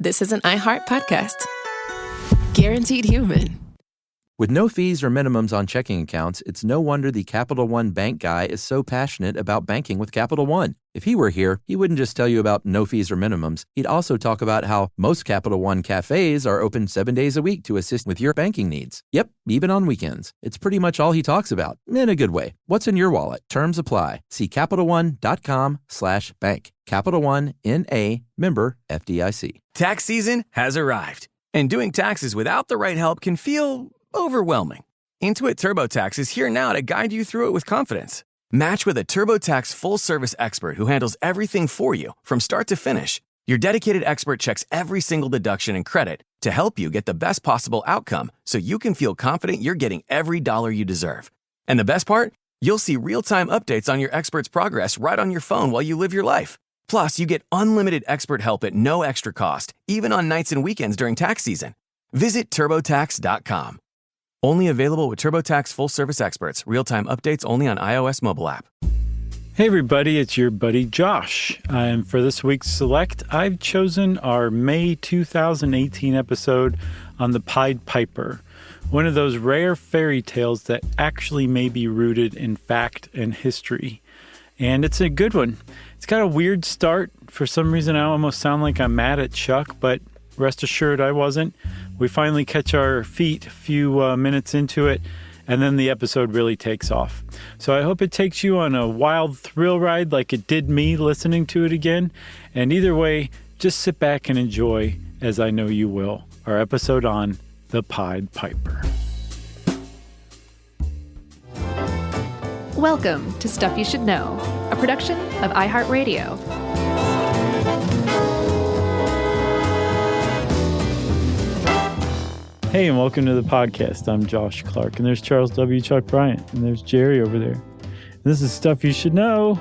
This is an iHeart podcast. Guaranteed human. With no fees or minimums on checking accounts, it's no wonder the Capital One bank guy is so passionate about banking with Capital One. If he were here, he wouldn't just tell you about no fees or minimums. He'd also talk about how most Capital One cafes are open 7 days a week to assist with your banking needs. Yep, even on weekends. It's pretty much all he talks about, in a good way. What's in your wallet? Terms apply. See CapitalOne.com/bank. Capital One, N.A., member FDIC. Tax season has arrived, and doing taxes without the right help can feel overwhelming. Intuit TurboTax is here now to guide you through it with confidence. Match with a TurboTax full-service expert who handles everything for you from start to finish. Your dedicated expert checks every single deduction and credit to help you get the best possible outcome so you can feel confident you're getting every dollar you deserve. And the best part? You'll see real-time updates on your expert's progress right on your phone while you live your life. Plus, you get unlimited expert help at no extra cost, even on nights and weekends during tax season. Visit TurboTax.com. Only available with TurboTax full-service experts. Real-time updates only on iOS mobile app. Hey everybody, it's your buddy Josh. And for this week's Select, I've chosen our May 2018 episode on the Pied Piper, one of those rare fairy tales that actually may be rooted in fact and history. And it's a good one. It's got a weird start. For some reason, I almost sound like I'm mad at Chuck, but rest assured I wasn't. We finally catch our feet a few minutes into it, and then the episode really takes off. So I hope it takes you on a wild thrill ride like it did me listening to it again. And either way, just sit back and enjoy, as I know you will, our episode on the Pied Piper. Welcome to Stuff You Should Know, a production of iHeartRadio. Hey, and welcome to the podcast. I'm Josh Clark, and there's Charles W. Chuck Bryant, and there's Jerry over there. And this is Stuff You Should Know,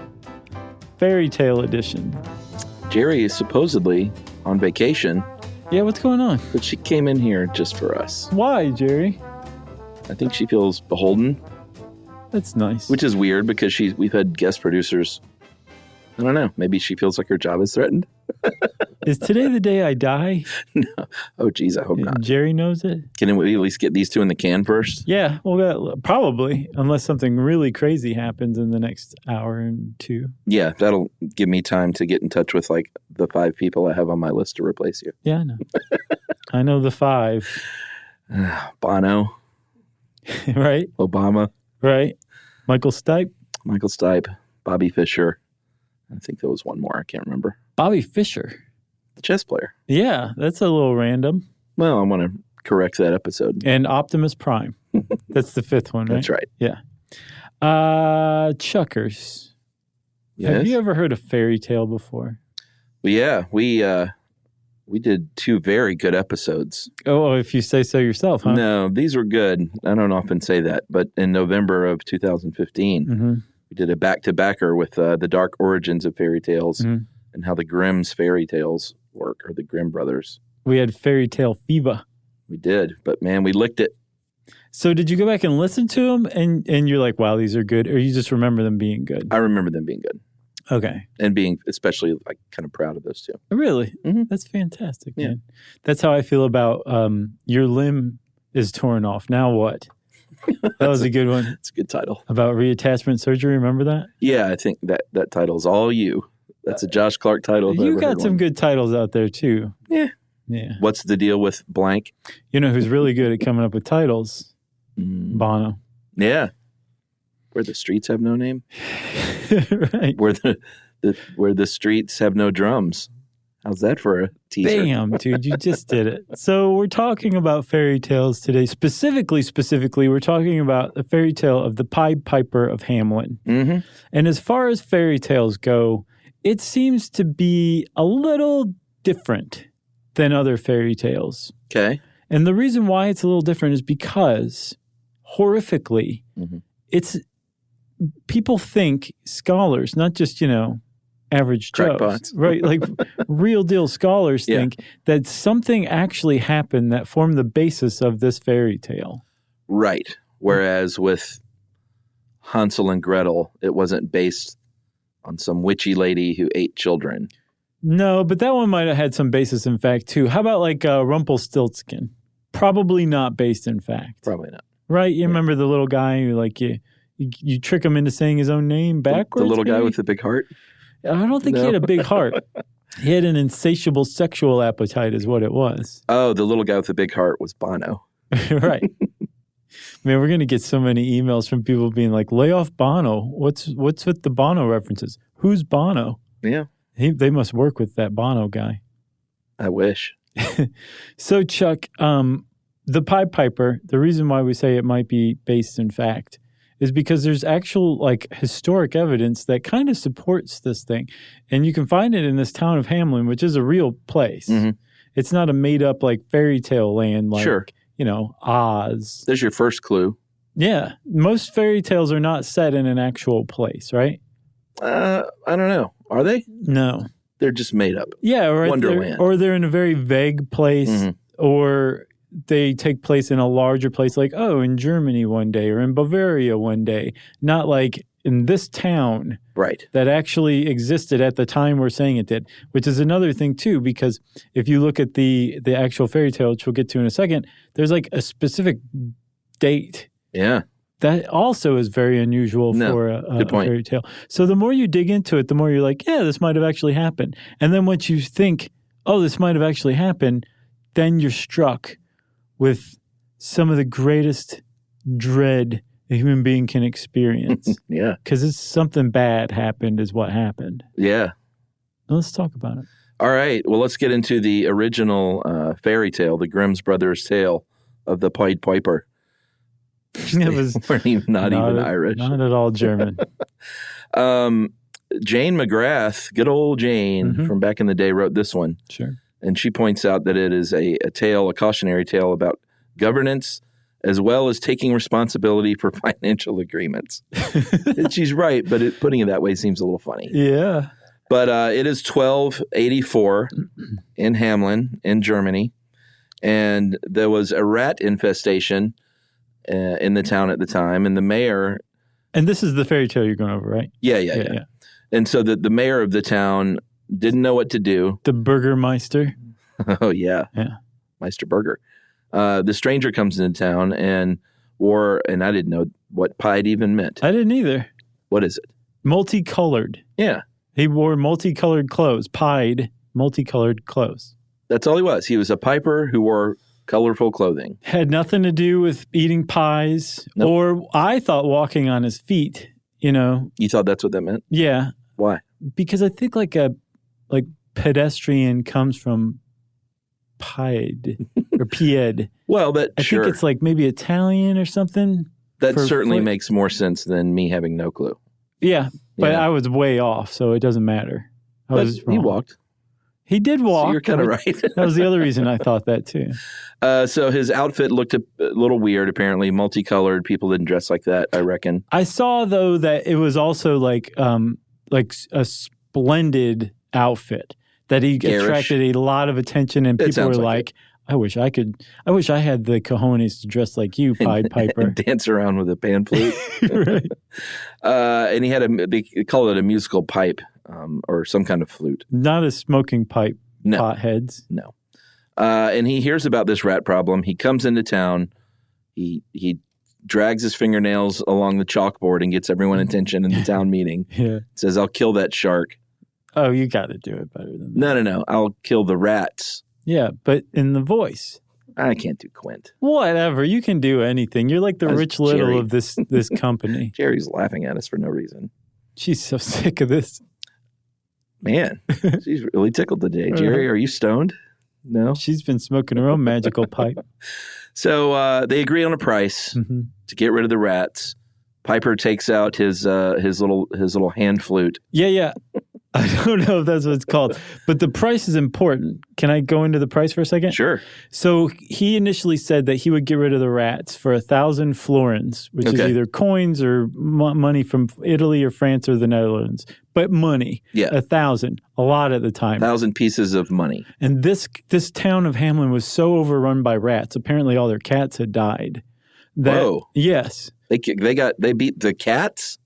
Fairy Tale Edition. Jerry is supposedly on vacation. Yeah, what's going on? But she came in here just for us. Why, Jerry? I think she feels beholden. That's nice. Which is weird because we've had guest producers. I don't know. Maybe she feels like her job is threatened. Is today the day I die? No. Oh, geez, I hope not. Jerry knows it? Can we at least get these two in the can first? Yeah, well, probably, unless something really crazy happens in the next hour and two. Yeah, that'll give me time to get in touch with, like, the 5 people I have on my list to replace you. Yeah, I know. I know the 5. Bono. Right? Obama. Right. Michael Stipe. Bobby Fischer. I think there was one more. I can't remember. Bobby Fischer. The chess player. Yeah, that's a little random. Well, I want to correct that episode. And Optimus Prime. That's the 5th one, right? That's right. Yeah. Chuckers. Yes? Have you ever heard a fairy tale before? Well, yeah, we did 2 very good episodes. Oh, if you say so yourself, huh? No, these were good. I don't often say that, but in November of 2015, we did a back-to-backer with the dark origins of fairy tales and how the Grimm's fairy tales work, or the Grimm brothers. We had fairy tale fever. We did, but man, we licked it. So did you go back and listen to them and you're like, wow, these are good, or you just remember them being good? I remember them being good. Okay. And being especially like kind of proud of those 2. Really? Mm-hmm. That's fantastic, man. That's how I feel about your limb is torn off. Now what? That was a good one. It's a good title. About reattachment surgery. Remember that? Yeah, I think that title's all you. That's a Josh Clark title. You got some good titles out there, too. Yeah. Yeah. What's the deal with blank? You know who's really good at coming up with titles? Bono. Yeah. Where the streets have no name. Right. Where the streets have no drums. How's that for a teaser? Damn, dude, you just did it. So we're talking about fairy tales today. Specifically, we're talking about the fairy tale of the Pied Piper of Hameln. Mm-hmm. And as far as fairy tales go, it seems to be a little different than other fairy tales. Okay. And the reason why it's a little different is because, horrifically, it's people think, scholars, not just, average Joes, right? Like real deal scholars think that something actually happened that formed the basis of this fairy tale. Right. Whereas with Hansel and Gretel, it wasn't based on some witchy lady who ate children. No, but that one might have had some basis in fact, too. How about like Rumpelstiltskin? Probably not based in fact. Probably not. Right? You remember the little guy who, like, you trick him into saying his own name backwards? The little guy maybe? with the big heart? I don't think he had a big heart. He had an insatiable sexual appetite is what it was. Oh, the little guy with the big heart was Bono. Right. Man, we're going to get so many emails from people being like, lay off Bono. What's with the Bono references? Who's Bono? Yeah. They must work with that Bono guy. I wish. So, Chuck, the Pied Piper, the reason why we say it might be based in fact is because there's actual, like, historic evidence that kind of supports this thing. And you can find it in this town of Hameln, which is a real place. Mm-hmm. It's not a made-up, like, fairy tale land like, sure. Oz. There's your first clue. Yeah. Most fairy tales are not set in an actual place, right? I don't know. Are they? No. They're just made up. Yeah. Right. Wonderland. Or they're in a very vague place, or they take place in a larger place, like, in Germany one day or in Bavaria one day. Not like in this town. Right. That actually existed at the time we're saying it did, which is another thing, too, because if you look at the actual fairy tale, which we'll get to in a second, there's like a specific date. Yeah. That also is very unusual for a fairy tale. So the more you dig into it, the more you're like, yeah, this might have actually happened. And then once you think, this might have actually happened, then you're struck with some of the greatest dread a human being can experience. Yeah. Because it's something bad happened is what happened. Yeah. Let's talk about it. All right. Well, let's get into the original fairy tale, the Grimm's Brothers' tale of the Pied Piper. It was not even Irish. Not at all German. Jane McGrath, good old Jane from back in the day, wrote this one. Sure. And she points out that it is a cautionary tale about governance as well as taking responsibility for financial agreements. And she's right, but putting it that way seems a little funny. Yeah. But it is 1284 in Hameln in Germany, and there was a rat infestation in the town at the time, and the mayor... And this is the fairy tale you're going over, right? Yeah. And so the mayor of the town didn't know what to do. The Burgermeister. Oh, yeah. Meister Burger. The stranger comes into town and I didn't know what pied even meant. I didn't either. What is it? Multicolored. Yeah. He wore multicolored clothes. Pied multicolored clothes. That's all he was. He was a piper who wore colorful clothing. Had nothing to do with eating pies or I thought walking on his feet, You thought that's what that meant? Yeah. Why? Because I think like pedestrian comes from pied or pied. Well, I think it's like maybe Italian or something. That certainly makes more sense than me having no clue. Yeah, but I was way off, so it doesn't matter. I was wrong. He walked. He did walk. So you're kind of right. That was the other reason I thought that too. So his outfit looked a little weird, apparently. Multicolored. People didn't dress like that, I reckon. I saw, though, that it was also like a splendid outfit, that he attracted a lot of attention, and people were like, I wish I had the cojones to dress like you, Pied Piper. And dance around with a pan flute. Right. And he had they call it a musical pipe or some kind of flute. Not a smoking pipe, no. Potheads. No. And he hears about this rat problem. He comes into town. He drags his fingernails along the chalkboard and gets everyone's attention in the town meeting. Yeah. Says, I'll kill that shark. Oh, you got to do it better than that. No. I'll kill the rats. Yeah, but in the voice. I can't do Quint. Whatever. You can do anything. You're like the Rich Little of this company. Jerry's laughing at us for no reason. She's so sick of this. Man, she's really tickled today. Jerry, are you stoned? No? She's been smoking her own magical pipe. So they agree on a price to get rid of the rats. Piper takes out his little hand flute. Yeah. I don't know if that's what it's called, but the price is important. Can I go into the price for a second? Sure. So he initially said that he would get rid of the rats for 1,000 florins, which is either coins or money from Italy or France or the Netherlands. But money. Yeah. 1,000. A lot at the time. 1,000 pieces of money. And this town of Hameln was so overrun by rats. Apparently all their cats had died. Whoa. Yes. They beat the cats?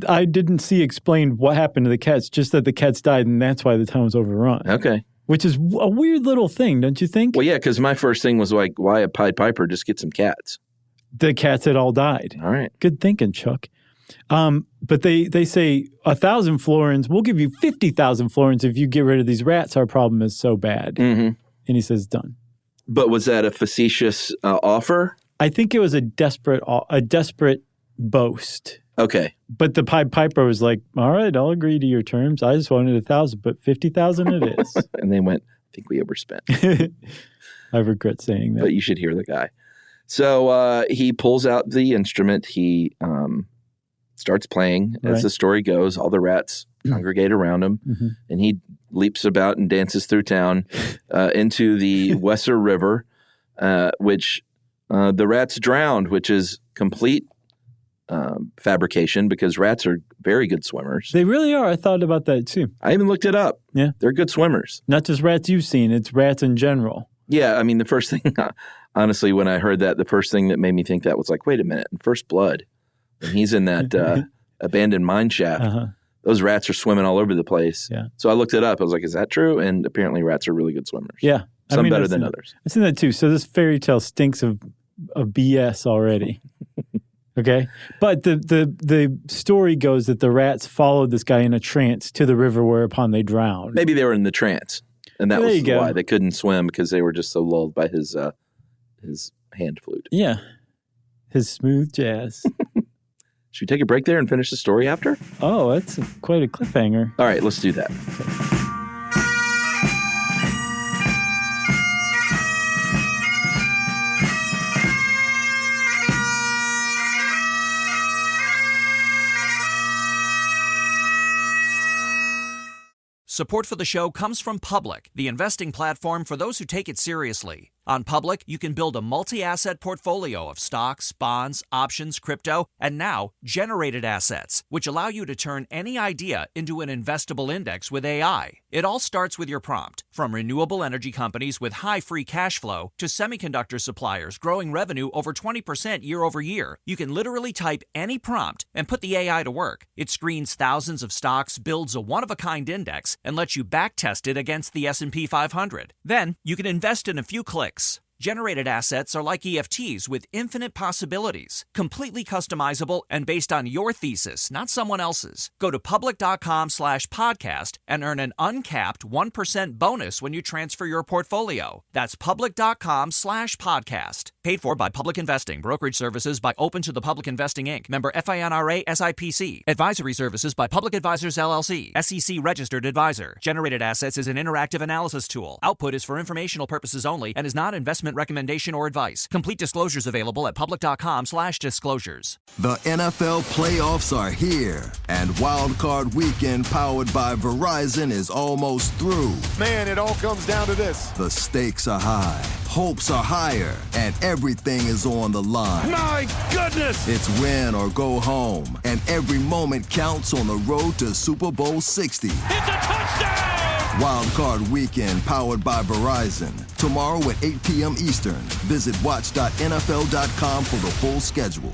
I didn't see explained what happened to the cats, just that the cats died, and that's why the town was overrun. Okay. Which is a weird little thing, don't you think? Well, yeah, because my first thing was like, why a Pied Piper? Just get some cats. The cats had all died. All right. Good thinking, Chuck. But they say 1,000 florins, we'll give you 50,000 florins if you get rid of these rats. Our problem is so bad. Mm-hmm. And he says, done. But was that a facetious offer? I think it was a desperate boast. Okay. But the Pied Piper was like, all right, I'll agree to your terms. I just wanted 1,000, but 50,000 it is. And they went, I think we overspent. I regret saying that. But you should hear the guy. So he pulls out the instrument. He starts playing. As the story goes, all the rats congregate around him. Mm-hmm. And he leaps about and dances through town into the Weser River, which the rats drowned, which is complete fabrication because rats are very good swimmers. They really are. I thought about that too. I even looked it up. Yeah. They're good swimmers. Not just rats you've seen. It's rats in general. Yeah. I mean, the first thing, honestly, when I heard that, the first thing that made me think that was like, wait a minute, in First Blood, when he's in that abandoned mine shaft, those rats are swimming all over the place. Yeah. So I looked it up. I was like, is that true? And apparently rats are really good swimmers. Yeah. Some better than others. I've seen that too. So this fairy tale stinks of BS already. Okay. But the story goes that the rats followed this guy in a trance to the river whereupon they drowned. Maybe they were in the trance. And that was why they couldn't swim because they were just so lulled by his hand flute. Yeah. His smooth jazz. Should we take a break there and finish the story after? Oh, that's quite a cliffhanger. All right, let's do that. Support for the show comes from Public, the investing platform for those who take it seriously. On Public, you can build a multi-asset portfolio of stocks, bonds, options, crypto, and now generated assets, which allow you to turn any idea into an investable index with AI. It all starts with your prompt, from renewable energy companies with high free cash flow to semiconductor suppliers growing revenue over 20% year over year. You can literally type any prompt and put the AI to work. It screens thousands of stocks, builds a one-of-a-kind index, and lets you backtest it against the S&P 500. Then, you can invest in a few clicks. Generated assets are like EFTs with infinite possibilities, completely customizable and based on your thesis, not someone else's. Go to public.com/podcast and earn an uncapped 1% bonus when you transfer your portfolio. That's public.com/podcast. Paid for by Public Investing. Brokerage services by Open to the Public Investing, Inc. Member FINRA SIPC. Advisory services by Public Advisors LLC. SEC registered advisor. Generated assets is an interactive analysis tool. Output is for informational purposes only and is not investment recommendation or advice. Complete disclosures available at public.com/disclosures. The NFL playoffs are here, and Wild Card Weekend powered by Verizon is almost through. Man, it all comes down to this. The stakes are high, hopes are higher, and everything is on the line. My goodness! It's win or go home, and every moment counts on the road to Super Bowl 60. It's a touchdown! Wild Card Weekend powered by Verizon. Tomorrow at 8 p.m. Eastern. Visit watch.nfl.com for the full schedule.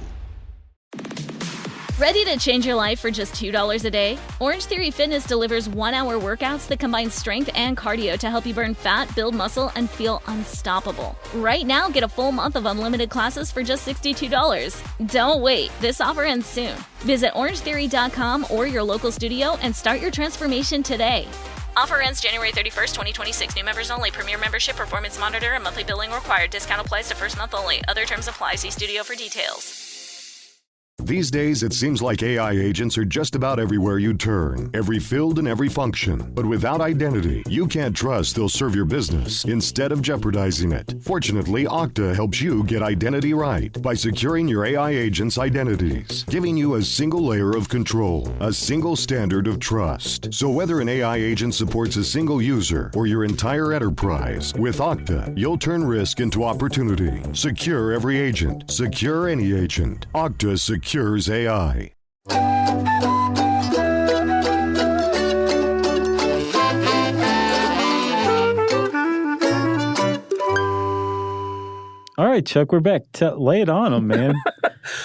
Ready to change your life for just $2 a day? Orange Theory Fitness delivers 1-hour workouts that combine strength and cardio to help you burn fat, build muscle, and feel unstoppable. Right now, get a full month of unlimited classes for just $62. Don't wait. This offer ends soon. Visit orangetheory.com or your local studio and start your transformation today. Offer ends January 31st, 2026. New members only. Premier membership, performance monitor, and monthly billing required. Discount applies to first month only. Other terms apply. See studio for details. These days, it seems like AI agents are just about everywhere you turn, every field and every function. But without identity, you can't trust they'll serve your business instead of jeopardizing it. Fortunately, Okta helps you get identity right by securing your AI agents' identities, giving you a single layer of control, a single standard of trust. So whether an AI agent supports a single user or your entire enterprise, with Okta, you'll turn risk into opportunity. Secure every agent. Secure any agent. Okta secures AI. All right, Chuck, we're back. Lay it on them, man.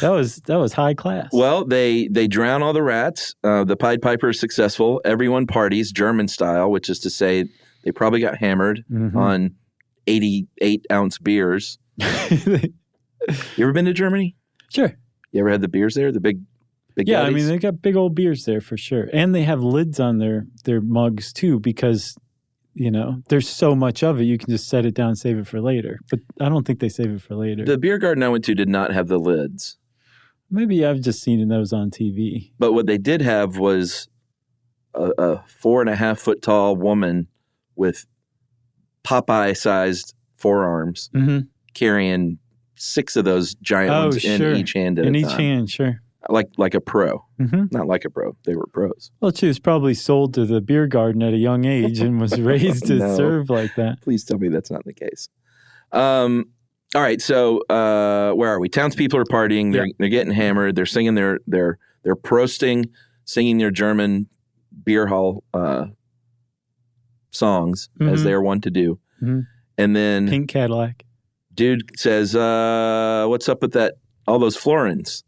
That was high class. Well, they drown all the rats. The Pied Piper is successful. Everyone parties German style, which is to say they probably got hammered on 88-ounce beers. You ever been to Germany? Sure. You ever had the beers there? The big yeah, gaddies? I mean, they got big old beers there for sure. And they have lids on their mugs too because, there's so much of it. You can just set it down and save it for later. But I don't think they save it for later. The beer garden I went to did not have the lids. Maybe I've just seen those on TV. But what they did have was a 4.5 foot tall woman with Popeye-sized forearms carrying 6 of those giant ones in each hand at a time. In each hand, sure. Like a pro. Not like a pro. They were pros. Well, she was probably sold to the beer garden at a young age and was raised to serve like that. Please tell me that's not the case. All right, so where are we? Townspeople are partying. They're getting hammered. They're singing they're prosting, singing their German beer hall songs as they are wont to do. And then Pink Cadillac. Dude says, "What's up with that? All those florins?"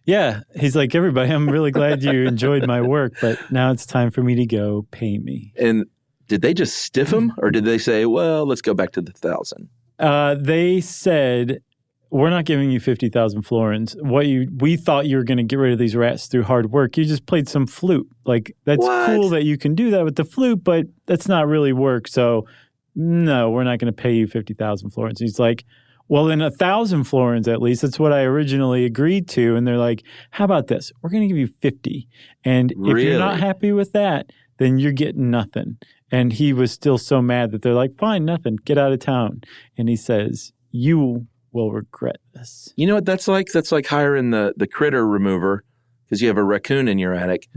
Yeah, he's like, everybody, I'm really glad you enjoyed my work, but now it's time for me to go. Pay me. And did they just stiff him, or did they say, "Well, let's go back to the 1,000"? They said, "We're not giving you 50,000 florins. We thought you were going to get rid of these rats through hard work. You just played some flute. Like that's cool that you can do that with the flute, but that's not really work. So no, we're not going to pay you 50,000 florins." He's like, "Well, then 1,000 florins at least. That's what I originally agreed to." And they're like, "How about this? We're going to give you 50. And if you're not happy with that, then you're getting nothing." And he was still so mad that they're like, "Fine, nothing. Get out of town." And he says, "You will regret this." You know what that's like? That's like hiring the critter remover because you have a raccoon in your attic.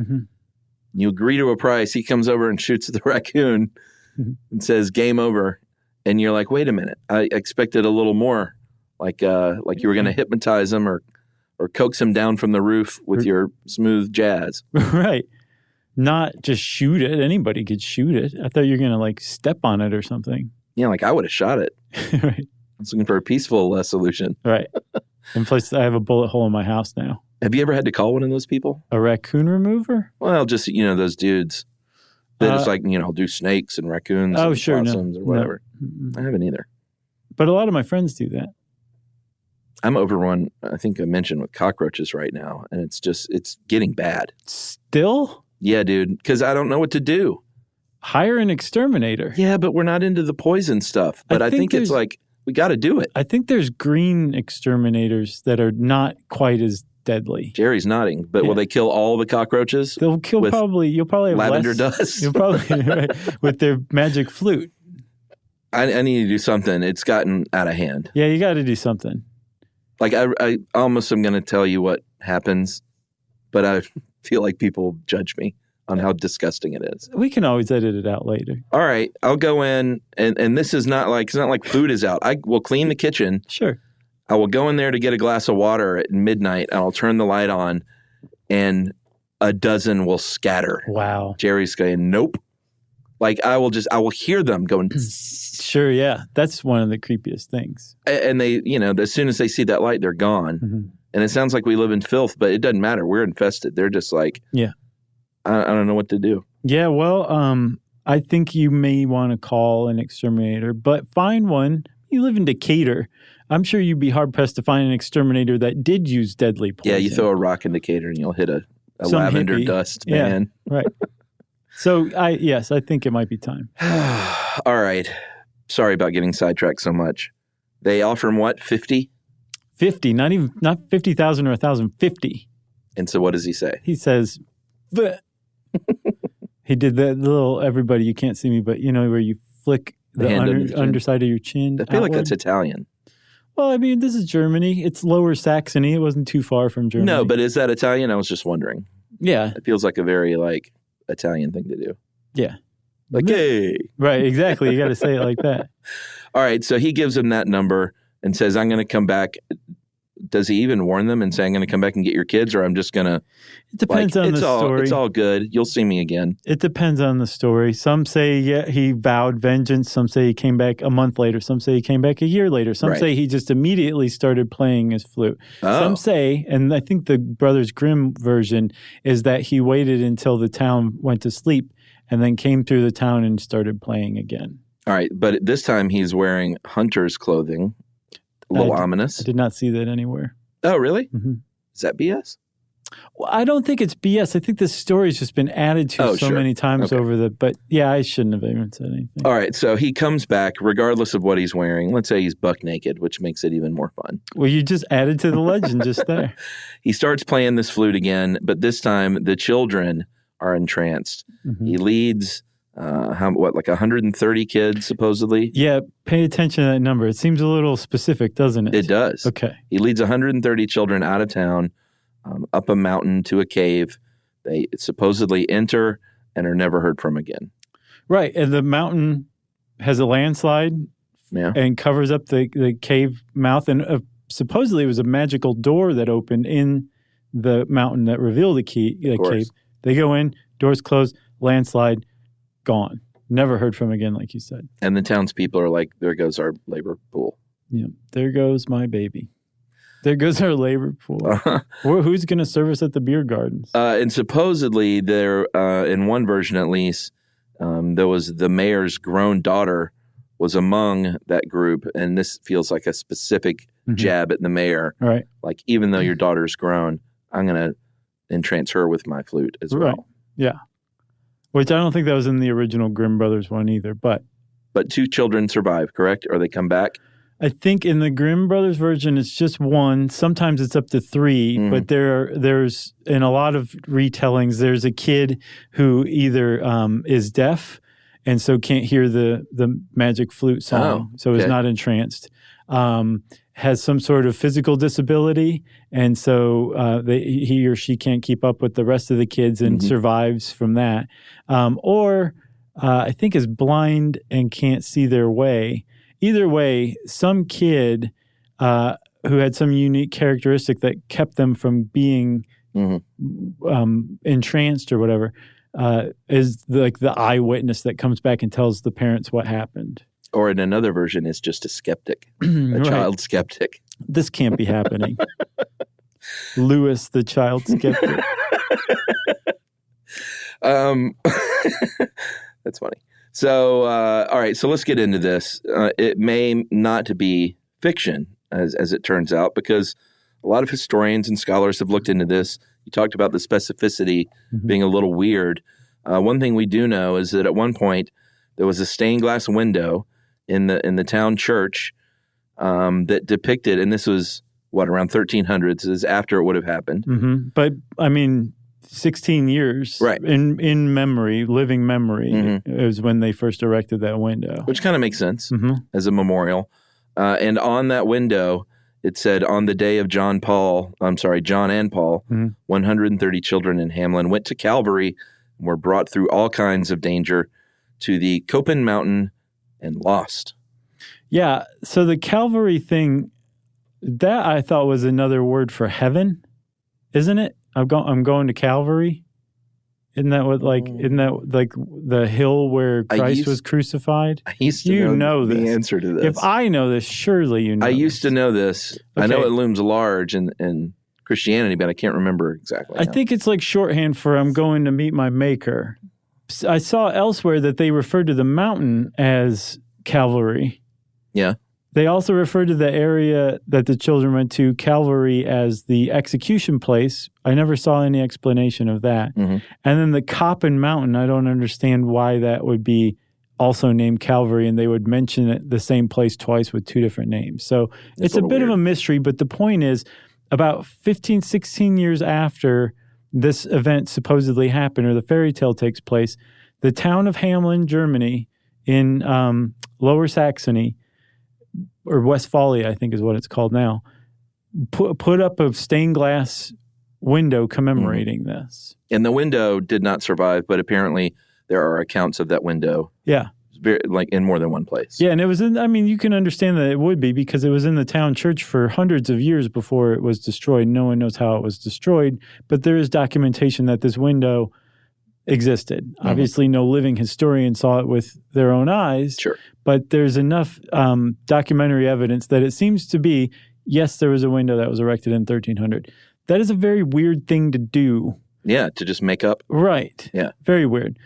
You agree to a price. He comes over and shoots the raccoon and says, "Game over." And you're like, "Wait a minute. I expected a little more, like you were going to hypnotize him or coax him down from the roof with your smooth jazz." Right. Not just shoot it. Anybody could shoot it. I thought you were going to like step on it or something. Yeah, like I would have shot it. Right. I was looking for a peaceful solution. Right. And plus, I have a bullet hole in my house now. Have you ever had to call one of those people? A raccoon remover? Well, just, those dudes. That it's like, do snakes and raccoons and possums or whatever. No. I haven't either. But a lot of my friends do that. I'm over one, I think I mentioned, with cockroaches right now. And it's getting bad. Still? Yeah, dude. Because I don't know what to do. Hire an exterminator. Yeah, but we're not into the poison stuff. But I think it's like, we got to do it. I think there's green exterminators that are not quite as deadly. Jerry's nodding, but will they kill all the cockroaches? They'll kill you'll probably have lavender dust. You'll probably, with their magic flute. I need to do something. It's gotten out of hand. Yeah, you got to do something. Like I almost am going to tell you what happens, but I feel like people judge me on how disgusting it is. We can always edit it out later. All right, I'll go in, and this is not like, it's not like food is out. I will clean the kitchen. Sure. I will go in there to get a glass of water at midnight, and I'll turn the light on, and a dozen will scatter. Wow. Jerry's saying, "Nope." Like I will hear them going. Sure, yeah. That's one of the creepiest things. And they, as soon as they see that light, they're gone. And it sounds like we live in filth, but it doesn't matter. We're infested. They're just like, yeah. I don't know what to do. Yeah, well, I think you may want to call an exterminator, but find one. You live in Decatur. I'm sure you'd be hard-pressed to find an exterminator that did use deadly poison. Yeah, you throw a rock in Decatur and you'll hit a lavender dust van. Yeah, right. So, I think it might be time. All right. Sorry about getting sidetracked so much. They offer him what, 50? 50, not 50,000 or 1,000, 50. And so what does he say? He says, bleh. He did that little, everybody, you can't see me, but where you flick the underside of your chin. I feel like that's Italian. Well, I mean, this is Germany. It's Lower Saxony. It wasn't too far from Germany. No, but is that Italian? I was just wondering. Yeah. It feels like a very, Italian thing to do. Yeah. Like, hey. Right, exactly. You got to say it like that. All right, so he gives him that number and says, "I'm going to come back does he even warn them and say, I'm going to come back and get your kids, or I'm just going to... It depends on the story. It's all good. You'll see me again. It depends on the story. Some say, he vowed vengeance. Some say he came back a month later. Some say he came back a year later. Some say he just immediately started playing his flute. Oh. Some say, and I think the Brothers Grimm version is that he waited until the town went to sleep and then came through the town and started playing again. All right, but this time he's wearing hunter's clothing. A little ominous. I did not see that anywhere. Oh, really? Mm-hmm. Is that BS? Well, I don't think it's BS. I think this story's just been added to many times over the... But yeah, I shouldn't have even said anything. All right, so he comes back regardless of what he's wearing. Let's say he's buck naked, which makes it even more fun. Well, you just added to the legend just there. He starts playing this flute again, but this time the children are entranced. Mm-hmm. He leads... like 130 kids, supposedly? Yeah, pay attention to that number. It seems a little specific, doesn't it? It does. Okay. He leads 130 children out of town, up a mountain to a cave. They supposedly enter and are never heard from again. Right, and the mountain has a landslide and covers up the cave mouth, and supposedly it was a magical door that opened in the mountain that revealed the cave. They go in, doors close, landslide, gone. Never heard from again, like you said. And the townspeople are like, there goes our labor pool. Yeah, there goes my baby. There goes our labor pool. Who's going to serve us at the beer gardens? And supposedly, there, in one version at least, there was the mayor's grown daughter was among that group. And this feels like a specific jab at the mayor. Right. Like, even though your daughter's grown, I'm going to entrance her with my flute as well. Yeah. Which I don't think that was in the original Grimm Brothers one either, but 2 children survive, correct? Or they come back? I think in the Grimm Brothers version, it's just 1. Sometimes it's up to 3, but there's in a lot of retellings, there's a kid who either is deaf and so can't hear the magic flute song, so is not entranced. Has some sort of physical disability, and so he or she can't keep up with the rest of the kids and survives from that. Or I think is blind and can't see their way. Either way, some kid who had some unique characteristic that kept them from being entranced or whatever is the eyewitness that comes back and tells the parents what happened. Or in another version, it's just a skeptic, a child skeptic. This can't be happening. Lewis, the child skeptic. That's funny. So, all right, so let's get into this. It may not be fiction, as it turns out, because a lot of historians and scholars have looked into this. You talked about the specificity being a little weird. One thing we do know is that at one point, there was a stained glass window in the town church that depicted, and this was, around 1300s, this is after it would have happened. But, I mean, 16 years in memory, living memory, is when they first erected that window. Which kind of makes sense as a memorial. And on that window, it said, on the day of John and Paul, 130 children in Hameln went to Calvary and were brought through all kinds of danger to the Koppen Mountain and lost. Yeah, so the Calvary thing, that I thought was another word for heaven, isn't it? I'm going to Calvary. Isn't that what the hill where Christ was crucified? I used to know the answer to this. If I know this, surely you know. I used to know this. Okay. I know it looms large in Christianity, but I can't remember exactly. I think it's like shorthand for I'm going to meet my maker. I saw elsewhere that they referred to the mountain as Calvary. Yeah. They also referred to the area that the children went to, Calvary, as the execution place. I never saw any explanation of that. And then the Koppen Mountain, I don't understand why that would be also named Calvary, and they would mention it, the same place twice with 2 different names. So it's a bit of a mystery, but the point is, about 15, 16 years after this event supposedly happened, or the fairy tale takes place, the town of Hameln, Germany, in Lower Saxony, or Westphalia, I think is what it's called now, put up a stained glass window commemorating this. And the window did not survive, but apparently there are accounts of that window very, like in more than one place. Yeah, and it was in, I mean, you can understand that it would be because it was in the town church for hundreds of years before it was destroyed. No one knows how it was destroyed, but there is documentation that this window existed. Mm-hmm. Obviously, no living historian saw it with their own eyes, sure, but there's enough documentary evidence that it seems to be, yes, there was a window that was erected in 1300. That is a very weird thing to do. Yeah, to just make up. Right. Yeah. Very weird.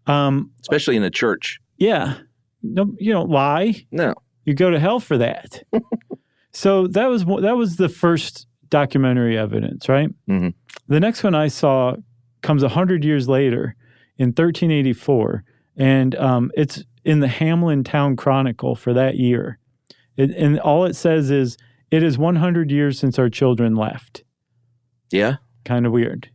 Especially in a church. Yeah. No, you don't lie. No. You go to hell for that. So that was the first documentary evidence, right? Mm-hmm. The next one I saw comes 100 years later in 1384, and it's in the Hameln Town Chronicle for that year. And all it says is, it is 100 years since our children left. Yeah. Kind of weird.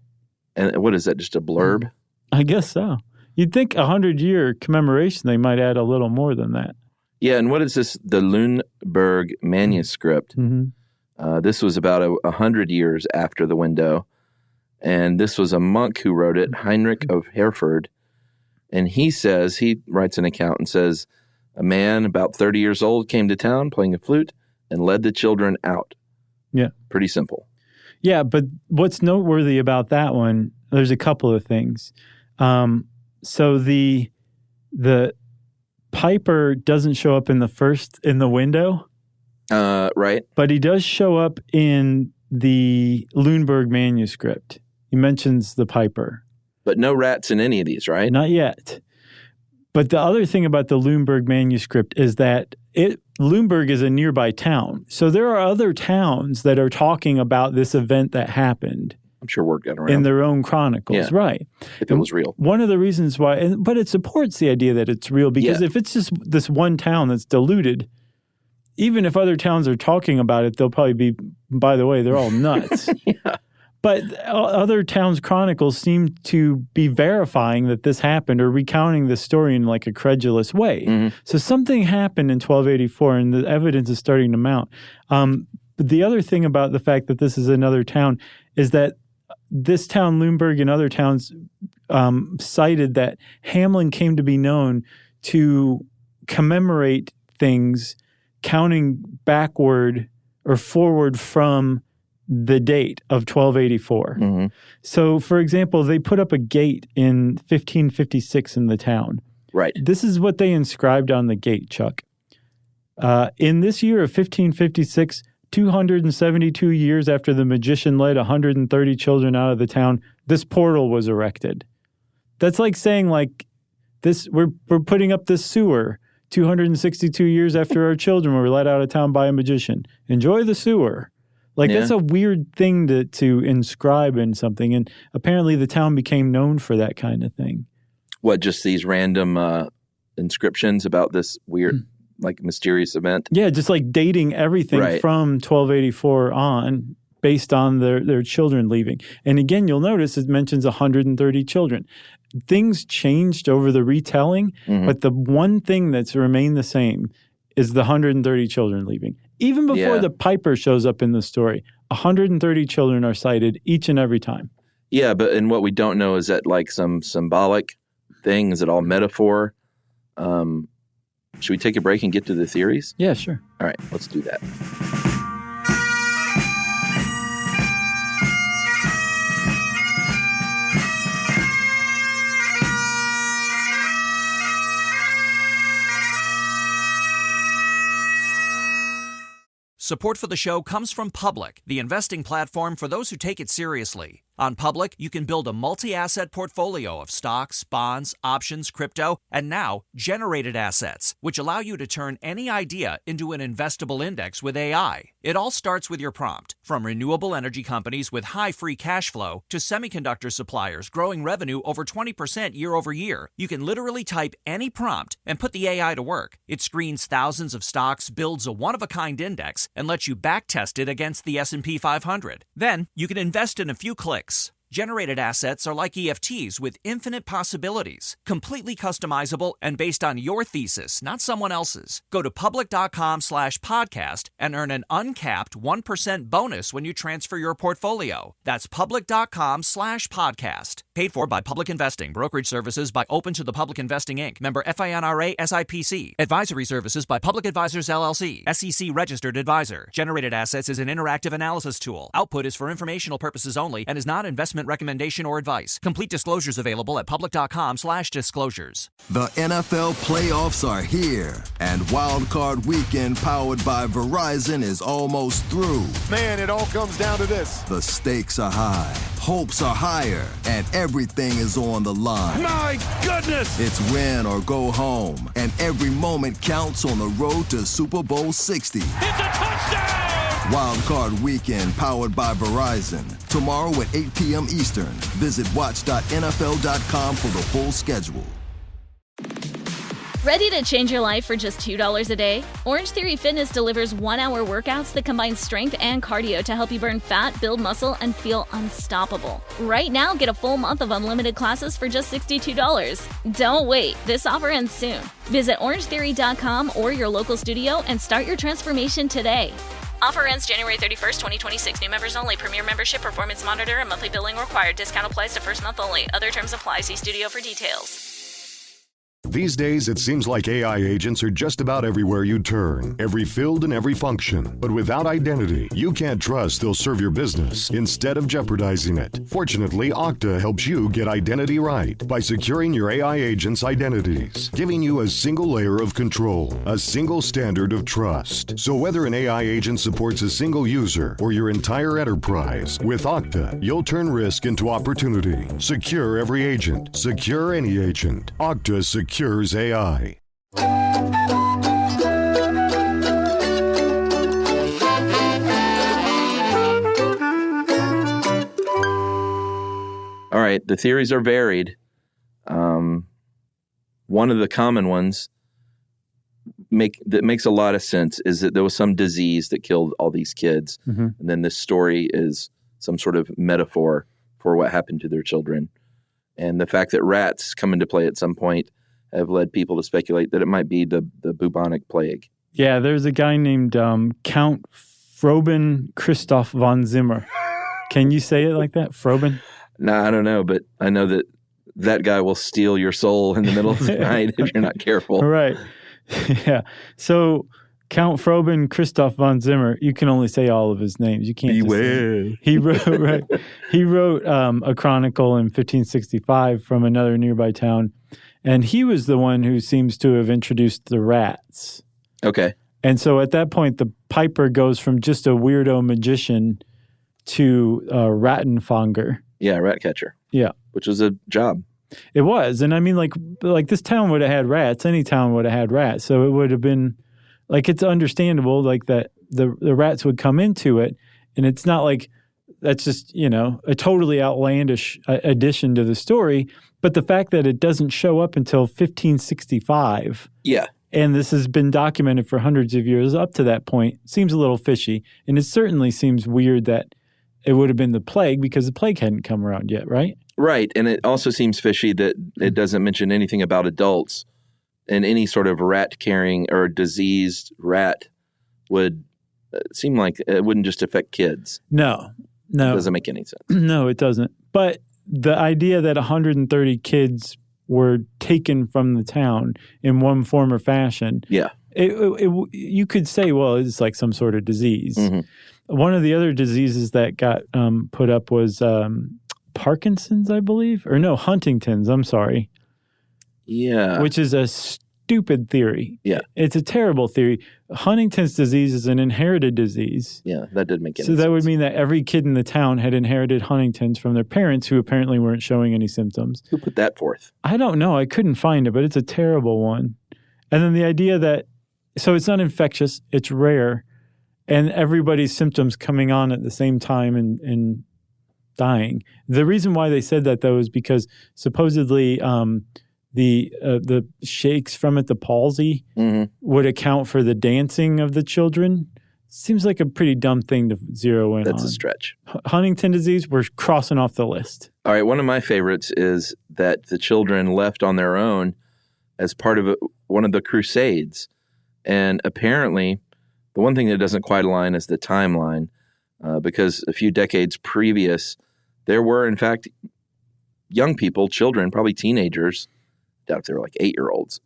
And what is that, just a blurb? I guess so. You'd think 100-year commemoration, they might add a little more than that. Yeah, and what is this? The Lüneburg manuscript. Mm-hmm. This was about 100 years after the window. And this was a monk who wrote it, Heinrich of Hereford. And he writes an account and says, a man about 30 years old came to town playing a flute and led the children out. Yeah. Pretty simple. Yeah, but what's noteworthy about that one, there's a couple of things. So the piper doesn't show up in the window. Right. But he does show up in the Lüneburg manuscript. He mentions the piper. But no rats in any of these, right? Not yet. But the other thing about the Lüneburg manuscript is that Lüneburg is a nearby town. So there are other towns that are talking about this event that happened. I'm sure word got around. In their own chronicles, yeah. Right. If it was real. One of the reasons why, but it supports the idea that it's real because if it's just this one town that's diluted, even if other towns are talking about it, they'll probably be, by the way, they're all nuts. Yeah. But other towns' chronicles seem to be verifying that this happened or recounting the story in like a credulous way. Mm-hmm. So something happened in 1284 and the evidence is starting to mount. But the other thing about the fact that this is another town is that this town, Lüneburg, and other towns cited that Hameln came to be known to commemorate things counting backward or forward from the date of 1284. Mm-hmm. So, for example, they put up a gate in 1556 in the town. Right. This is what they inscribed on the gate, Chuck. In this year of 1556, 272 years after the magician led 130 children out of the town, this portal was erected. That's like saying, like, this we're putting up this sewer 262 years after our children were let out of town by a magician. Enjoy the sewer. Like, that's a weird thing to inscribe in something. And apparently the town became known for that kind of thing. What, just these random inscriptions about this weird, like, mysterious event? Yeah, just like dating everything from 1284 on based on their children leaving. And again, you'll notice it mentions 130 children. Things changed over the retelling, but the one thing that's remained the same is the 130 children leaving. Even before the piper shows up in the story, 130 children are cited each and every time. Yeah, and what we don't know is that like some symbolic thing? Is it all metaphor? Should we take a break and get to the theories? Yeah, sure. All right, let's do that. Support for the show comes from Public, the investing platform for those who take it seriously. On Public, you can build a multi-asset portfolio of stocks, bonds, options, crypto, and now generated assets, which allow you to turn any idea into an investable index with AI. It all starts with your prompt. From renewable energy companies with high free cash flow to semiconductor suppliers growing revenue over 20% year over year, you can literally type any prompt and put the AI to work. It screens thousands of stocks, builds a one-of-a-kind index, and lets you backtest it against the S&P 500. Then, you can invest in a few clicks. Generated assets are like EFTs with infinite possibilities, completely customizable and based on your thesis, not someone else's. Go to public.com/podcast and earn an uncapped 1% bonus when you transfer your portfolio. That's public.com/podcast. Paid for by Public Investing. Brokerage services by Open to the Public Investing, Inc. Member FINRA SIPC. Advisory services by Public Advisors LLC. SEC registered advisor. Generated assets is an interactive analysis tool. Output is for informational purposes only and is not investment recommendation or advice. Complete disclosures available at public.com/disclosures. The NFL playoffs are here, and Wild Card Weekend powered by Verizon is almost through. Man, it all comes down to this. The stakes are high, hopes are higher, and everything is on the line. My goodness! It's win or go home, and every moment counts on the road to Super Bowl 60. It's a touchdown! Wild Card Weekend powered by Verizon. Tomorrow at 8 p.m. Eastern. Visit watch.nfl.com for the full schedule. Ready to change your life for just $2 a day? Orange Theory Fitness delivers 1-hour workouts that combine strength and cardio to help you burn fat, build muscle, and feel unstoppable. Right now, get a full month of unlimited classes for just $62. Don't wait. This offer ends soon. Visit orangetheory.com or your local studio and start your transformation today. Offer ends January 31st, 2026. New members only. Premier membership, performance monitor, and monthly billing required. Discount applies to first month only. Other terms apply. See studio for details. These days, it seems like AI agents are just about everywhere you turn, every field and every function. But without identity, you can't trust they'll serve your business instead of jeopardizing it. Fortunately, Okta helps you get identity right by securing your AI agents' identities, giving you a single layer of control, a single standard of trust. So whether an AI agent supports a single user or your entire enterprise, with Okta, you'll turn risk into opportunity. Secure every agent. Secure any agent. Okta secures AI. All right, the theories are varied. One of the common ones that makes a lot of sense is that there was some disease that killed all these kids. Mm-hmm. And then this story is some sort of metaphor for what happened to their children. And the fact that rats come into play at some point have led people to speculate that it might be the bubonic plague. Yeah, there's a guy named Count Froben Christoph von Zimmer. Can you say it like that? Froben? No, I don't know, but I know that guy will steal your soul in the middle of the night if you're not careful. Right. Yeah. So Count Froben Christoph von Zimmer, you can only say all of his names. You can't Beware. Just say, he wrote right. He wrote a chronicle in 1565 from another nearby town. And he was the one who seems to have introduced the rats. Okay. And so at that point, the piper goes from just a weirdo magician to a rattenfanger. Yeah, rat catcher. Yeah. Which was a job. It was. And I mean, like this town would have had rats. Any town would have had rats. So it would have been, like, it's understandable, like, that the rats would come into it. And it's not like that's just, a totally outlandish addition to the story. But the fact that it doesn't show up until 1565, yeah, and this has been documented for hundreds of years up to that point, seems a little fishy. And it certainly seems weird that it would have been the plague because the plague hadn't come around yet, right? Right. And it also seems fishy that it doesn't mention anything about adults, and any sort of rat-carrying or diseased rat would seem like it wouldn't just affect kids. No. It doesn't make any sense. No, it doesn't. But the idea that 130 kids were taken from the town in one form or fashion, yeah, you could say, well, it's like some sort of disease. Mm-hmm. One of the other diseases that got put up was Parkinson's, I believe. Or no, Huntington's, I'm sorry. Yeah. Which is a stupid theory. Yeah. It's a terrible theory. Huntington's disease is an inherited disease. Yeah, that didn't make any sense. So that would mean that every kid in the town had inherited Huntington's from their parents who apparently weren't showing any symptoms. Who put that forth? I don't know. I couldn't find it, but it's a terrible one. And then the idea that, so it's not infectious, it's rare, and everybody's symptoms coming on at the same time and dying. The reason why they said that, though, is because supposedly the shakes from it, the palsy, mm-hmm. would account for the dancing of the children. seems like a pretty dumb thing to zero in on. That's a stretch. Huntington disease, we're crossing off the list. All right, one of my favorites is that the children left on their own as part of one of the Crusades. And apparently, the one thing that doesn't quite align is the timeline, because a few decades previous, there were, in fact, young people, children, probably teenagers, I doubt if they were like 8-year-olds,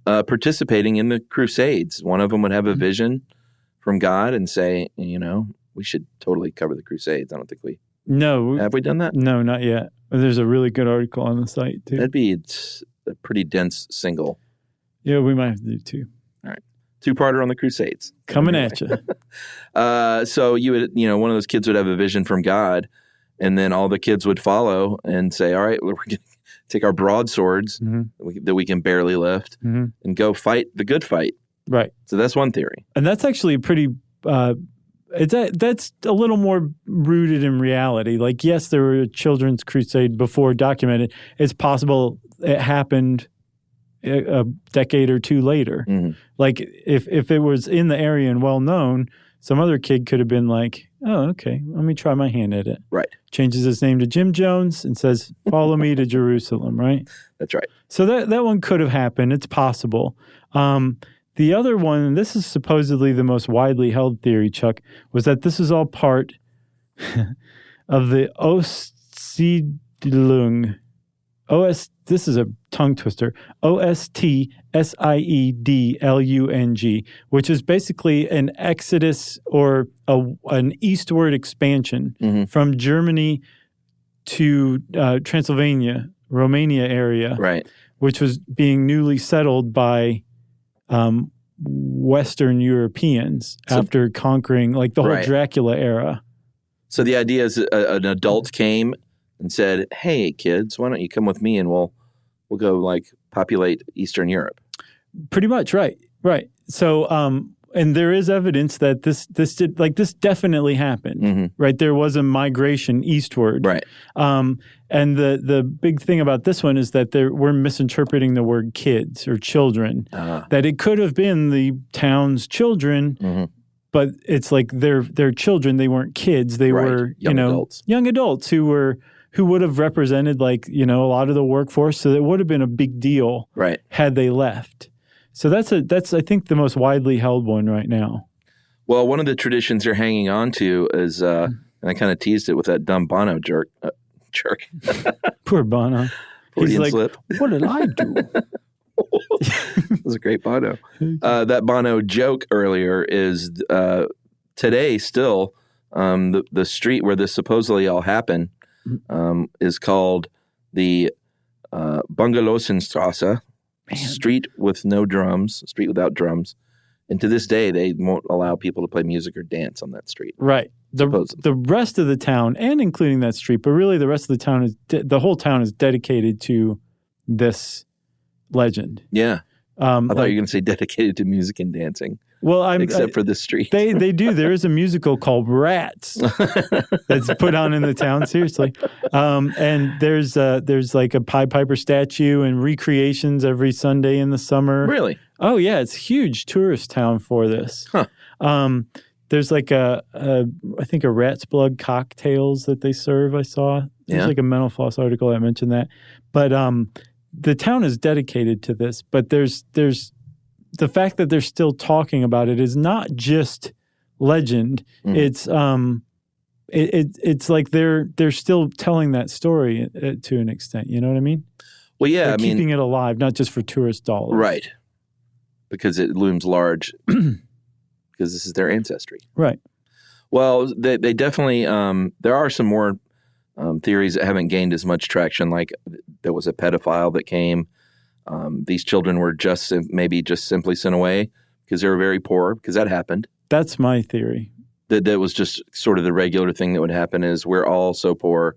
participating in the Crusades. One of them would have a vision from God and say, we should totally cover the Crusades. I don't think we... No. Have we done that? No, not yet. There's a really good article on the site, too. That'd be a pretty dense single. Yeah, we might have to do 2. All right. 2-parter on the Crusades. Coming at you. So you would, one of those kids would have a vision from God, and then all the kids would follow and say, all right, we're going to take our broadswords that we can barely lift and go fight the good fight. Right. So that's one theory. And that's actually a pretty... that's a little more rooted in reality. Like, yes, there were a children's crusade before documented. It's possible it happened a decade or 2 later. Like, if it was in the area and well known, some other kid could have been like, oh, okay, let me try my hand at it. Right. Changes his name to Jim Jones and says, follow me to Jerusalem, right? That's right. So that one could have happened. It's possible. The other one, and this is supposedly the most widely held theory, Chuck, was that this is all part of the Ostsiedlung. This is a tongue twister. Ostsiedlung, which is basically an exodus or an eastward expansion from Germany to Transylvania, Romania area, right? Which was being newly settled by Western Europeans after conquering, like, the whole Dracula era. So the idea is an adult came and said, hey, kids, why don't you come with me and we'll go, like, populate Eastern Europe. Pretty much, right. So, and there is evidence that this definitely happened, right? There was a migration eastward. Right. And the big thing about this one is that we're misinterpreting the word kids or children, that it could have been the town's children, but it's like they're children. They weren't kids. They were, adults. Young adults who would have represented, like, a lot of the workforce. So it would have been a big deal had they left. So that's I think the most widely held one right now. Well, one of the traditions you're hanging on to is, and I kind of teased it with that dumb Bono jerk. Poor Bono. He's like, slip. What did I do? It was a great Bono. That Bono joke earlier is today still the street where this supposedly all happened is called the Bungalowsenstrasse, street with no drums, street without drums. And to this day, they won't allow people to play music or dance on that street. Right. The rest of the town, and including that street, but really the rest of the town the whole town is dedicated to this legend. Yeah. I thought you were going to say dedicated to music and dancing. Well, except for this street. They do. There is a musical called Rats that's put on in the town. Seriously, and there's like a Pied Piper statue and recreations every Sunday in the summer. Really? Oh yeah, it's a huge tourist town for this. Huh. There's like I think a rat's blood cocktails that they serve. I saw. There's like a Mental Floss article that mentioned that, but the town is dedicated to this. But there's the fact that they're still talking about it is not just legend. It's it's like they're still telling that story to an extent. You know what I mean? Well, yeah, they're keeping it alive, not just for tourist dollars, right? Because it looms large, because this is their ancestry, right? Well, they definitely there are some more theories that haven't gained as much traction. Like there was a pedophile that came. These children were maybe just simply sent away because they were very poor, because that happened. That's my theory. That was just sort of the regular thing that would happen is we're all so poor,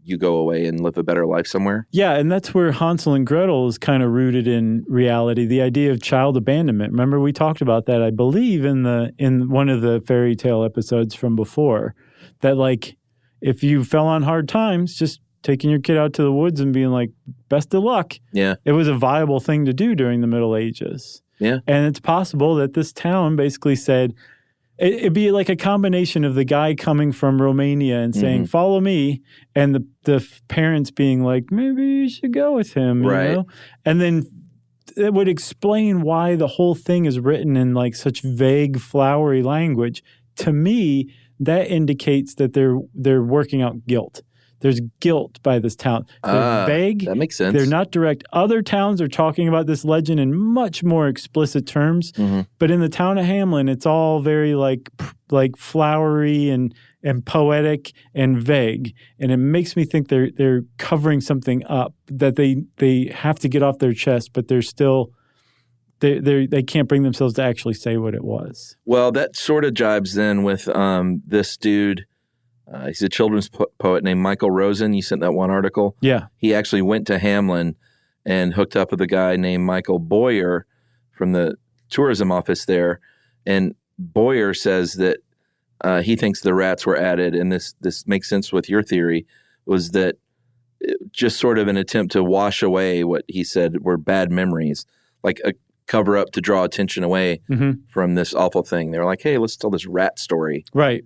you go away and live a better life somewhere. Yeah, and that's where Hansel and Gretel is kind of rooted in reality, the idea of child abandonment. Remember we talked about that, I believe, in one of the fairy tale episodes from before, that like if you fell on hard times, just taking your kid out to the woods and being like, best of luck. Yeah. It was a viable thing to do during the Middle Ages. Yeah. And it's possible that this town basically said, It'd be like a combination of the guy coming from Romania and saying, follow me, and the parents being like, maybe you should go with him, you know? And then it would explain why the whole thing is written in like such vague, flowery language. To me, that indicates that they're working out guilt. There's guilt by this town. They're vague. That makes sense. They're not direct. Other towns are talking about this legend in much more explicit terms. But in the town of Hameln, it's all very like flowery and poetic and vague. And it makes me think they're covering something up that they have to get off their chest, but they're still they can't bring themselves to actually say what it was. Well, that sort of jibes then with this dude. He's a children's poet named Michael Rosen. You sent that one article. Yeah. He actually went to Hameln and hooked up with a guy named Michael Boyer from the tourism office there. And Boyer says that he thinks the rats were added, and this makes sense with your theory, was that just sort of an attempt to wash away what he said were bad memories, like a cover up to draw attention away from this awful thing. They were like, hey, let's tell this rat story. Right.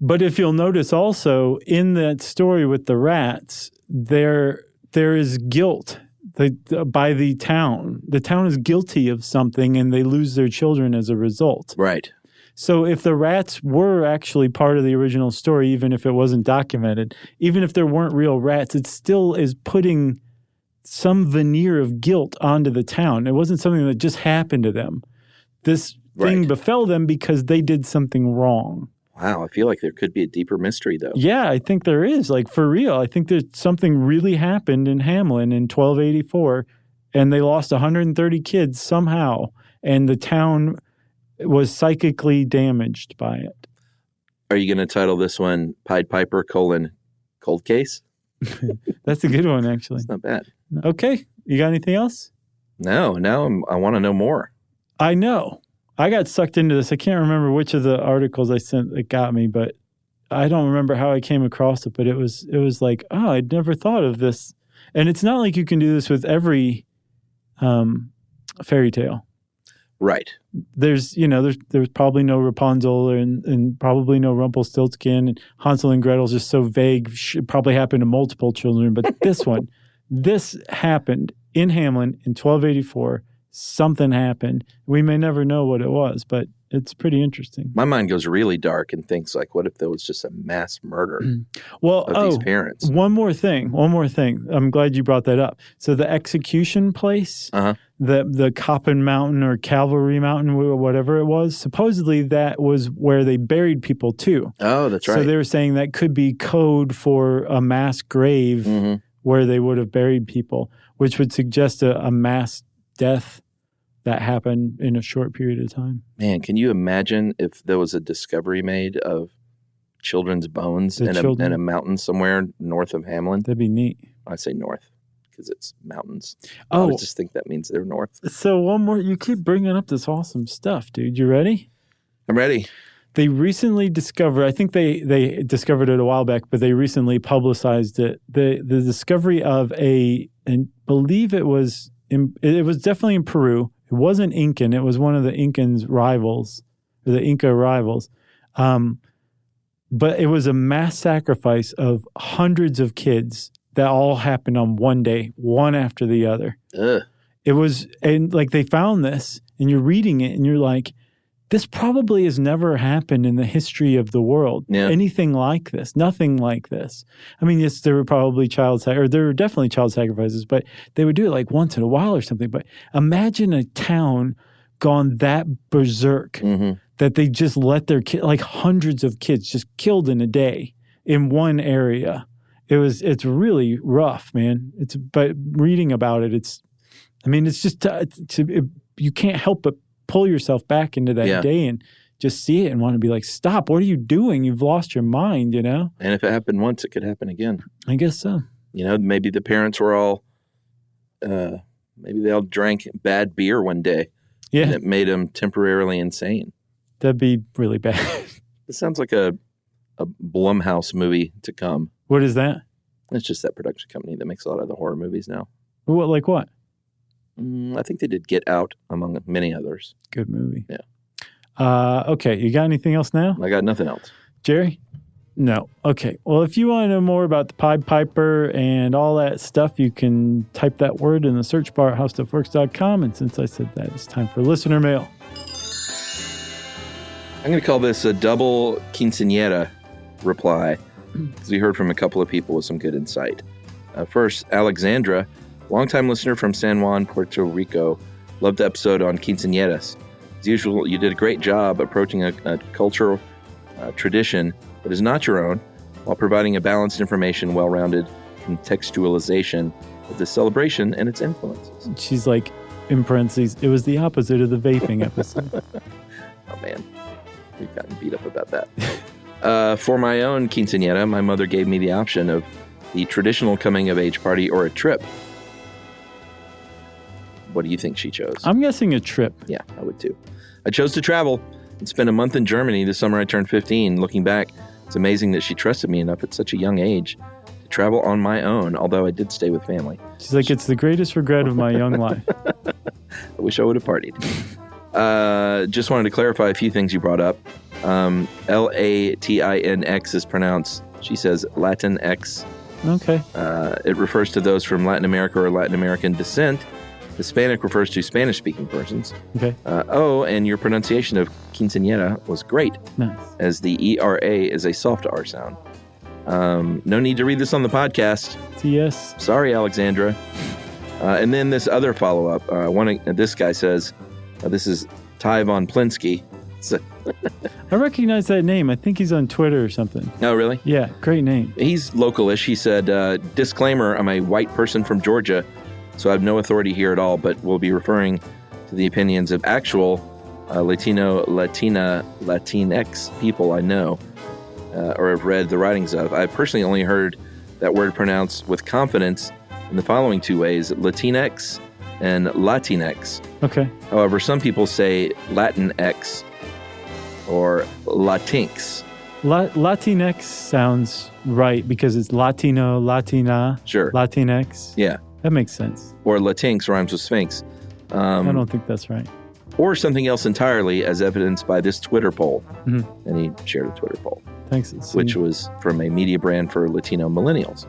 But if you'll notice also in that story with the rats, there is guilt by the town. The town is guilty of something and they lose their children as a result. Right. So if the rats were actually part of the original story, even if it wasn't documented, even if there weren't real rats, it still is putting some veneer of guilt onto the town. It wasn't something that just happened to them. This thing befell them because they did something wrong. Wow, I feel like there could be a deeper mystery, though. Yeah, I think there is. Like, for real. I think there's something really happened in Hameln in 1284, and they lost 130 kids somehow, and the town was psychically damaged by it. Are you going to title this one Pied Piper: Cold Case? That's a good one, actually. It's not bad. Okay. You got anything else? No, I want to know more. I know. I got sucked into this. I can't remember which of the articles I sent that got me, but I don't remember how I came across it. But it was like, oh, I'd never thought of this. And it's not like you can do this with every fairy tale. Right. There's probably no Rapunzel and probably no Rumpelstiltskin, and Hansel and Gretel's just so vague. Should probably happen to multiple children, but this happened in Hameln in 1284. Something happened. We may never know what it was, but it's pretty interesting. My mind goes really dark and thinks, like, what if there was just a mass murder of these parents? One more thing. I'm glad you brought that up. So the execution place, the Coppin Mountain or Calvary Mountain, whatever it was, supposedly that was where they buried people too. Oh, that's right. So they were saying that could be code for a mass grave where they would have buried people, which would suggest a mass death that happened in a short period of time. Man, can you imagine if there was a discovery made of children's bones in a mountain somewhere north of Hameln? That'd be neat. I say north because it's mountains. Oh. I always just think that means they're north. So one more. You keep bringing up this awesome stuff, dude. You ready? I'm ready. They recently discovered, I think they discovered it a while back, but they recently publicized it. The discovery of I believe it was definitely in Peru. It wasn't Incan. It was one of the Inca rivals. But it was a mass sacrifice of hundreds of kids that all happened on one day, one after the other. Ugh. It was, and like they found this, and you're reading it, and you're like, this probably has never happened in the history of the world. Yeah. Anything like this. Nothing like this. I mean, yes, there were probably there were definitely child sacrifices, but they would do it like once in a while or something. But imagine a town gone that berserk that they just let their kids, like hundreds of kids just killed in a day in one area. It's really rough, man. But reading about it, it's just, you can't help but pull yourself back into that day and just see it and want to be like, stop, what are you doing? You've lost your mind, you know? And if it happened once, it could happen again. I guess so. You know, maybe the parents were all, maybe they all drank bad beer one day. Yeah. And it made them temporarily insane. That'd be really bad. It sounds like a Blumhouse movie to come. What is that? It's just that production company that makes a lot of the horror movies now. What, like what? I think they did Get Out, among many others. Good movie. Yeah. Okay, you got anything else now? I got nothing else. Jerry? No. Okay. Well, if you want to know more about the Pied Piper and all that stuff, you can type that word in the search bar at howstuffworks.com. And since I said that, it's time for listener mail. I'm going to call this a double quinceañera reply, because we heard from a couple of people with some good insight. First, Alexandra, longtime listener from San Juan, Puerto Rico, loved the episode on quinceañeras. As usual, you did a great job approaching a cultural tradition that is not your own, while providing a balanced information, well-rounded contextualization of the celebration and its influences. She's like, in parentheses, it was the opposite of the vaping episode. Oh, man. We've gotten beat up about that. For my own quinceañera, my mother gave me the option of the traditional coming-of-age party or a trip. What do you think she chose? I'm guessing a trip. Yeah, I would too. I chose to travel and spend a month in Germany the summer I turned 15. Looking back, it's amazing that she trusted me enough at such a young age to travel on my own, although I did stay with family. She's like, it's the greatest regret of my young life. I wish I would have partied. Just wanted to clarify a few things you brought up. Latinx is pronounced, she says, Latin X. Okay. It refers to those from Latin America or Latin American descent. Hispanic refers to Spanish-speaking persons. Okay. And your pronunciation of quinceañera was great. Nice. As the ERA is a soft R sound. No need to read this on the podcast. Yes. Sorry, Alexandra. And then this other follow-up. This guy says, this is Ty Von Plinsky. I recognize that name. I think he's on Twitter or something. Oh, really? Yeah, great name. He's localish. He said, disclaimer, I'm a white person from Georgia, so I have no authority here at all, but we'll be referring to the opinions of actual Latino, Latina, Latinx people I know or have read the writings of. I personally only heard that word pronounced with confidence in the following two ways, Latinx and Latinx. Okay. However, some people say Latinx or Latinx. Latinx sounds right because it's Latino, Latina, sure. Latinx. Yeah. That makes sense. Or Latinx rhymes with Sphinx. I don't think that's right. Or something else entirely, as evidenced by this Twitter poll. Mm-hmm. And he shared a Twitter poll. Thanks. Which was from a media brand for Latino millennials.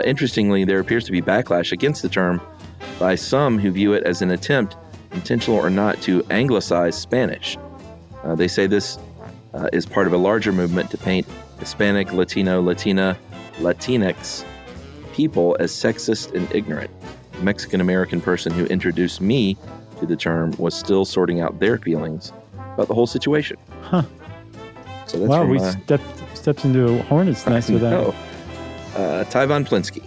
Interestingly, there appears to be backlash against the term by some who view it as an attempt, intentional or not, to anglicize Spanish. They say this is part of a larger movement to paint Hispanic, Latino, Latina, Latinx people as sexist and ignorant. The Mexican-American person who introduced me to the term was still sorting out their feelings about the whole situation. Huh. So that's wow, we stepped into a hornet's nest with that. Ty Von Plinsky.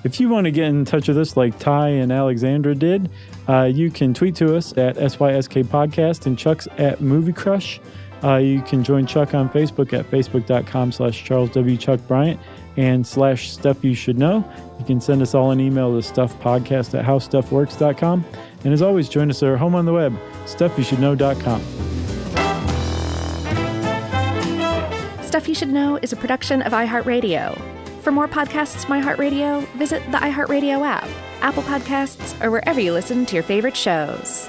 If you want to get in touch with us like Ty and Alexandra did, you can tweet to us at SYSK Podcast and Chuck's at Movie Crush. You can join Chuck on Facebook at facebook.com/Charles W. Chuck Bryant and /Stuff You Should Know. You can send us all an email to stuffpodcast@howstuffworks.com. And as always, join us at our home on the web, stuffyoushouldknow.com. Stuff You Should Know is a production of iHeartRadio. For more podcasts from iHeartRadio, visit the iHeartRadio app, Apple Podcasts, or wherever you listen to your favorite shows.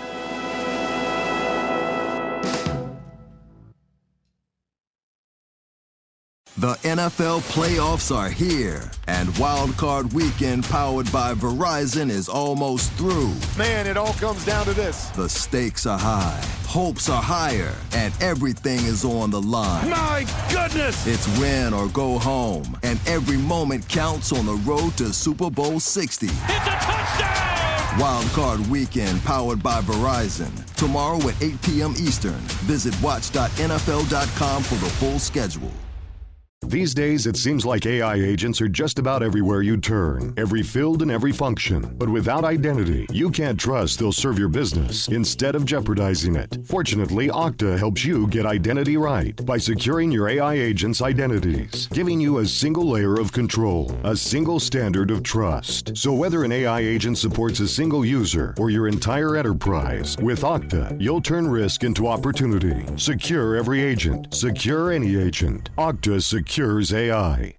The NFL playoffs are here, and Wild Card Weekend powered by Verizon is almost through. Man, it all comes down to this. The stakes are high, hopes are higher, and everything is on the line. My goodness! It's win or go home, and every moment counts on the road to Super Bowl 60. It's a touchdown! Wild Card Weekend powered by Verizon. Tomorrow at 8 p.m. Eastern. Visit watch.nfl.com for the full schedule. These days, it seems like AI agents are just about everywhere you turn, every field and every function. But without identity, you can't trust they'll serve your business instead of jeopardizing it. Fortunately, Okta helps you get identity right by securing your AI agents' identities, giving you a single layer of control, a single standard of trust. So whether an AI agent supports a single user or your entire enterprise, with Okta, you'll turn risk into opportunity. Secure every agent. Secure any agent. Okta secures AI.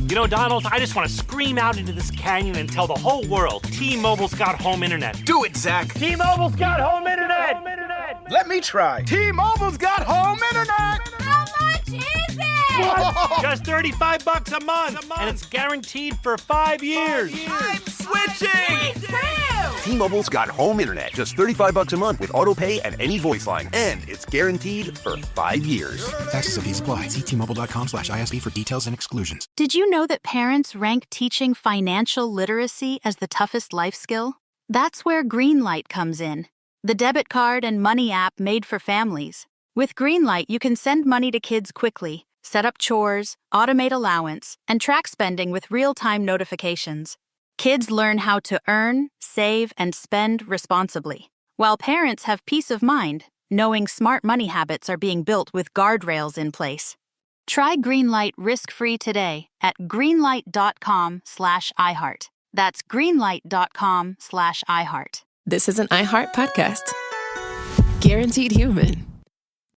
You know, Donald, I just want to scream out into this canyon and tell the whole world T-Mobile's got home internet. Do it, Zach. T-Mobile's got home internet! Let me try. T-Mobile's got home internet. How much is it? What? Just $35 a month. And it's guaranteed for 5 years. I'm switching. T-Mobile's got home internet. Just $35 a month with auto pay and any voice line. And it's guaranteed for 5 years. Taxes and fees apply. See T-Mobile.com/ISP for details and exclusions. Did you know that parents rank teaching financial literacy as the toughest life skill? That's where Greenlight comes in. The debit card and money app made for families. With Greenlight, you can send money to kids quickly, set up chores, automate allowance, and track spending with real-time notifications. Kids learn how to earn, save, and spend responsibly, while parents have peace of mind, knowing smart money habits are being built with guardrails in place. Try Greenlight risk-free today at greenlight.com/iHeart. That's greenlight.com/iHeart. This is an iHeart podcast. Guaranteed human.